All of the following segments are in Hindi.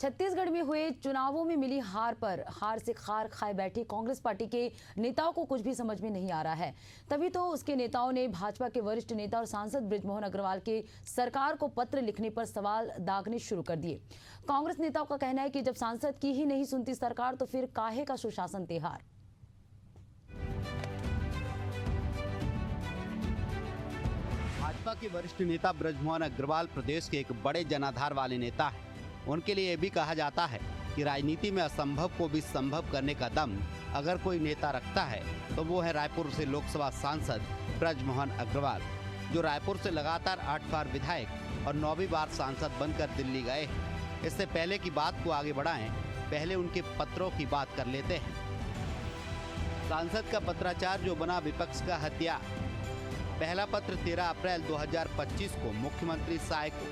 छत्तीसगढ़ में हुए चुनावों में मिली हार से खार खाए बैठी कांग्रेस पार्टी के नेताओं को कुछ भी समझ में नहीं आ रहा है। तभी तो उसके नेताओं ने भाजपा के वरिष्ठ नेता और सांसद बृजमोहन अग्रवाल के सरकार को पत्र लिखने पर सवाल दागने शुरू कर दिए। कांग्रेस नेताओं का कहना है कि जब सांसद की ही नहीं सुनती सरकार तो फिर काहे का सुशासन तिहार। भाजपा के वरिष्ठ नेता बृजमोहन अग्रवाल प्रदेश के एक बड़े जनाधार वाले नेता हैं। उनके लिए यह भी कहा जाता है कि राजनीति में असंभव को भी संभव करने का दम अगर कोई नेता रखता है तो वो है रायपुर से लोकसभा सांसद बृजमोहन अग्रवाल, जो रायपुर से लगातार 8 बार विधायक और 9वीं बार सांसद बनकर दिल्ली गए हैं। इससे पहले की बात को आगे बढ़ाएं, पहले उनके पत्रों की बात कर लेते हैं। सांसद का पत्राचार जो बना विपक्ष का हथियार। पहला पत्र 13 अप्रैल 2025 को मुख्यमंत्री सहाय को,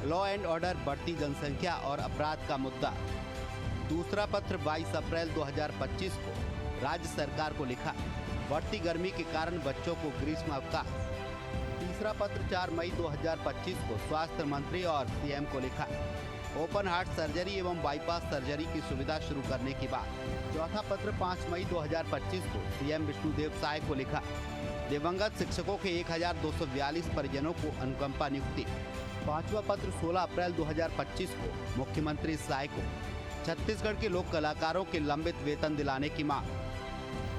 लॉ एंड ऑर्डर, बढ़ती जनसंख्या और अपराध का मुद्दा। दूसरा पत्र 22 अप्रैल 2025 को राज्य सरकार को लिखा, बढ़ती गर्मी के कारण बच्चों को ग्रीष्म अवकाश। तीसरा पत्र 4 मई 2025 को स्वास्थ्य मंत्री और सीएम को लिखा, ओपन हार्ट सर्जरी एवं बाईपास सर्जरी की सुविधा शुरू करने की बात। चौथा पत्र 5 मई 2025 को सीएम विष्णुदेव साय को लिखा, दिवंगत शिक्षकों के 1242 परिजनों को अनुकंपा नियुक्ति। पांचवा पत्र 16 अप्रैल 2025 को मुख्यमंत्री सहाय को, छत्तीसगढ़ के लोक कलाकारों के लंबित वेतन दिलाने की मांग।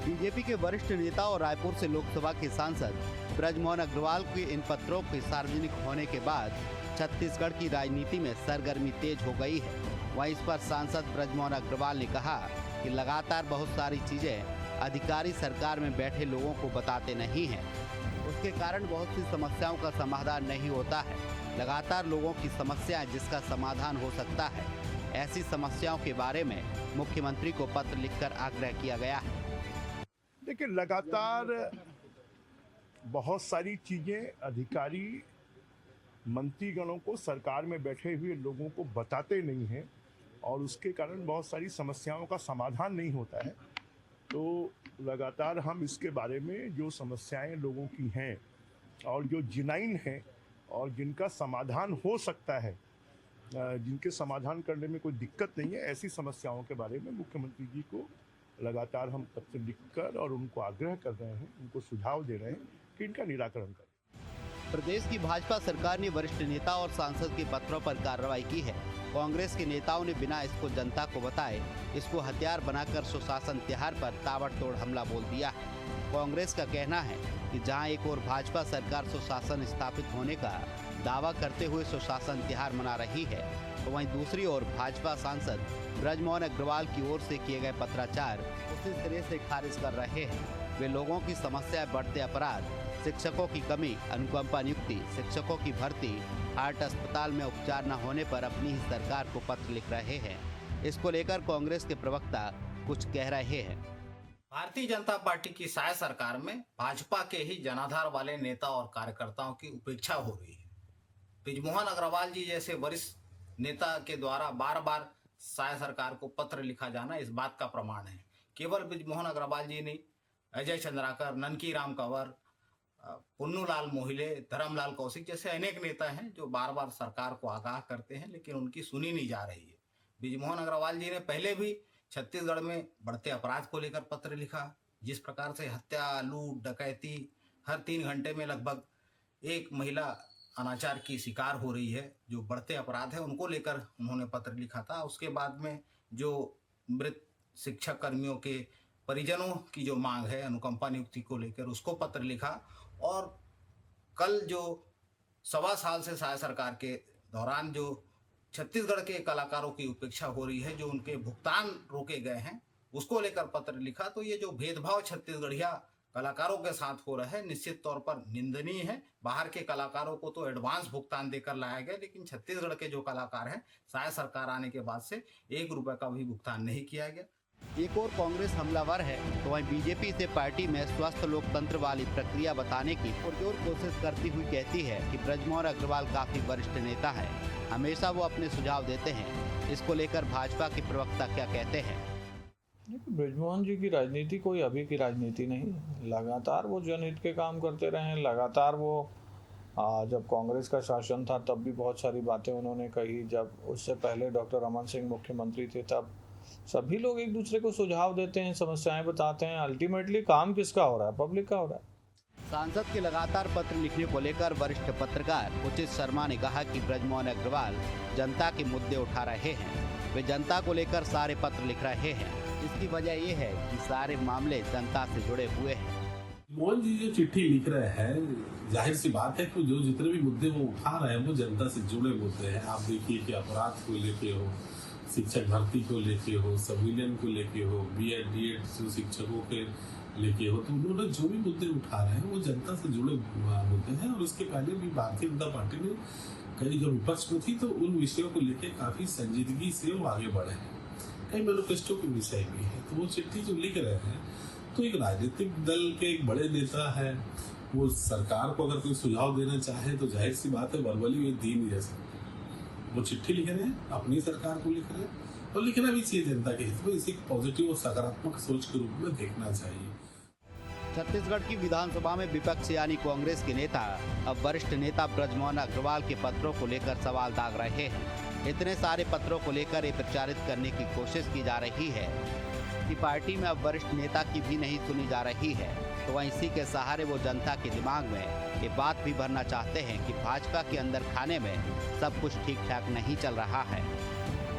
बीजेपी के वरिष्ठ नेता और रायपुर से लोकसभा के सांसद बृजमोहन अग्रवाल के इन पत्रों के सार्वजनिक होने के बाद छत्तीसगढ़ की राजनीति में सरगर्मी तेज हो गई है। वहीं इस पर सांसद बृजमोहन अग्रवाल ने कहा कि लगातार बहुत सारी चीजें अधिकारी सरकार में बैठे लोगों को बताते नहीं हैं, उसके कारण बहुत सी समस्याओं का समाधान नहीं होता है। लगातार लोगों की समस्याएं जिसका समाधान हो सकता है, ऐसी समस्याओं के बारे में मुख्यमंत्री को पत्र लिखकर आग्रह किया गया है। देखिए, लगातार बहुत सारी चीजें अधिकारी मंत्रीगणों को सरकार में बैठे हुए लोगों को बताते नहीं हैं और उसके कारण बहुत सारी समस्याओं का समाधान नहीं होता है। तो लगातार हम इसके बारे में जो समस्याएं लोगों की हैं और जो जिनाइन हैं और जिनका समाधान हो सकता है, जिनके समाधान करने में कोई दिक्कत नहीं है, ऐसी समस्याओं के बारे में मुख्यमंत्री जी को लगातार हम पत्र लिखकर और उनको आग्रह कर रहे हैं, उनको सुझाव दे रहे हैं कि इनका निराकरण करें। प्रदेश की भाजपा सरकार ने वरिष्ठ नेता और सांसद के पत्रों पर कार्रवाई की है। कांग्रेस के नेताओं ने बिना इसको जनता को बताए इसको हथियार बनाकर सुशासन तिहार पर ताबड़तोड़ हमला बोल दिया है। कांग्रेस का कहना है कि जहां एक ओर भाजपा सरकार सुशासन स्थापित होने का दावा करते हुए सुशासन तिहार मना रही है, तो वहीं दूसरी ओर भाजपा सांसद बृजमोहन अग्रवाल की ओर से किए गए पत्राचार उसी सिरे से खारिज कर रहे हैं। वे लोगों की समस्या, बढ़ते अपराध, शिक्षकों की कमी, अनुकंपा नियुक्ति, शिक्षकों की भर्ती, हार्ट अस्पताल में उपचार न होने पर अपनी ही सरकार को पत्र लिख रहे हैं। इसको लेकर कांग्रेस के प्रवक्ता कुछ कह रहे हैं। भारतीय जनता पार्टी की सहाय सरकार में भाजपा के ही जनाधार वाले नेता और कार्यकर्ताओं की उपेक्षा हो रही है। बृजमोहन अग्रवाल जी जैसे वरिष्ठ नेता के द्वारा बार बार सहाय सरकार को पत्र लिखा जाना इस बात का प्रमाण है। केवल बृजमोहन अग्रवाल जी नहीं, अजय चंद्राकर, ननकी राम कंवर, पुन्नूलाल मोहिले, धर्मलाल कौशिक जैसे अनेक नेता हैं जो बार बार सरकार को आगाह करते हैं, लेकिन उनकी सुनी नहीं जा रही है। बृजमोहन अग्रवाल जी ने पहले भी छत्तीसगढ़ में बढ़ते अपराध को लेकर पत्र लिखा। जिस प्रकार से हत्या, लूट, डकैती, हर 3 घंटे में लगभग एक महिला अनाचार की शिकार हो रही है, जो बढ़ते अपराध है उनको लेकर उन्होंने पत्र लिखा था। उसके बाद में जो मृत शिक्षक कर्मियों के परिजनों की जो मांग है अनुकंपा नियुक्ति को लेकर, उसको पत्र लिखा। और कल जो 1.25 साल से सहाय सरकार के दौरान जो छत्तीसगढ़ के कलाकारों की उपेक्षा हो रही है, जो उनके भुगतान रोके गए हैं, उसको लेकर पत्र लिखा। तो ये जो भेदभाव छत्तीसगढ़िया कलाकारों के साथ हो रहा है, निश्चित तौर पर निंदनीय है। बाहर के कलाकारों को तो एडवांस भुगतान देकर लाया गया, लेकिन छत्तीसगढ़ के जो कलाकार हैं, सहाय सरकार आने के बाद से 1 रुपये का भी भुगतान नहीं किया गया। एक और कांग्रेस हमलावर है तो वहीं बीजेपी से पार्टी में स्वस्थ लोकतंत्र वाली प्रक्रिया बताने की पुरजोर कोशिश करती हुई कहती है कि बृजमोहन अग्रवाल काफी वरिष्ठ नेता है, हमेशा वो अपने सुझाव देते हैं। इसको लेकर भाजपा के प्रवक्ता क्या कहते हैं? बृजमोहन जी की राजनीति कोई अभी की राजनीति नहीं, लगातार वो जनहित के काम करते रहे, लगातार वो जब कांग्रेस का शासन था तब भी बहुत सारी बातें उन्होंने कही। जब उससे पहले डॉक्टर रमन सिंह मुख्यमंत्री थे तब सभी लोग एक दूसरे को सुझाव देते हैं, समस्याएं बताते हैं। अल्टीमेटली काम किसका हो रहा है? पब्लिक का हो रहा है। सांसद के लगातार पत्र लिखने को लेकर वरिष्ठ पत्रकार उचित शर्मा ने कहा कि बृजमोहन अग्रवाल जनता के मुद्दे उठा रहे हैं। वे जनता को लेकर सारे पत्र लिख रहे हैं। इसकी वजह ये है कि सारे मामले जनता से जुड़े हुए हैं। मोहन जी जो चिट्ठी लिख रहे हैं, जाहिर सी बात है कि जो जितने भी मुद्दे वो उठा रहे हैं वो जनता से जुड़े मुद्दे हैं। आप देखिए कि अपराध को लेके हो, शिक्षक भर्ती को लेके हो, संविलियन को लेके हो, बीएड डीएड शिक्षकों के लेके हो, तो उन्होंने जो भी मुद्दे उठा रहे हैं वो जनता से जुड़े मुद्दे हैं। और उसके पहले भी भारतीय जनता पार्टी ने कई जो विपक्ष में थी तो उन विषयों को लेकर काफी संजीदगी से वो आगे बढ़े हैं। कई मैनिफेस्टो के विषय भी है। तो वो चिट्ठी जो लिख रहे हैं तो एक राजनीतिक दल के एक बड़े नेता है, वो सरकार को अगर कोई सुझाव देना चाहे तो जाहिर सी बात है वर्बली वे दी नहीं जा सकती। वो चिट्ठी लिख रहे हैं, अपनी सरकार को लिख रहे हैं और लिखना भी चाहिए जनता के हित में। इसे पॉजिटिव और सकारात्मक सोच के रूप में देखना चाहिए। छत्तीसगढ़ की विधानसभा में विपक्ष यानी कांग्रेस के नेता अब वरिष्ठ नेता बृजमोहन अग्रवाल के पत्रों को लेकर सवाल दाग रहे हैं। इतने सारे पत्रों को लेकर ये प्रचारित करने की कोशिश की जा रही है कि पार्टी में अब वरिष्ठ नेता की भी नहीं सुनी जा रही है, तो वह इसी के सहारे वो जनता के दिमाग में ये बात भी भरना चाहते हैं कि भाजपा के अंदर खाने में सब कुछ ठीक ठाक नहीं चल रहा है।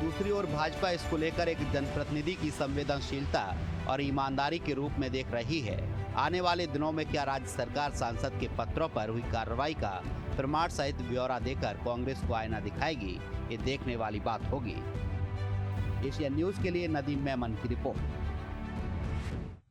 दूसरी ओर भाजपा इसको लेकर एक जनप्रतिनिधि की संवेदनशीलता और ईमानदारी के रूप में देख रही है। आने वाले दिनों में क्या राज्य सरकार सांसद के पत्रों पर हुई कार्रवाई का प्रमाण सहित ब्यौरा देकर कांग्रेस को आईना दिखाएगी, ये देखने वाली बात होगी। एशिया न्यूज के लिए नदीम मेमन की रिपोर्ट।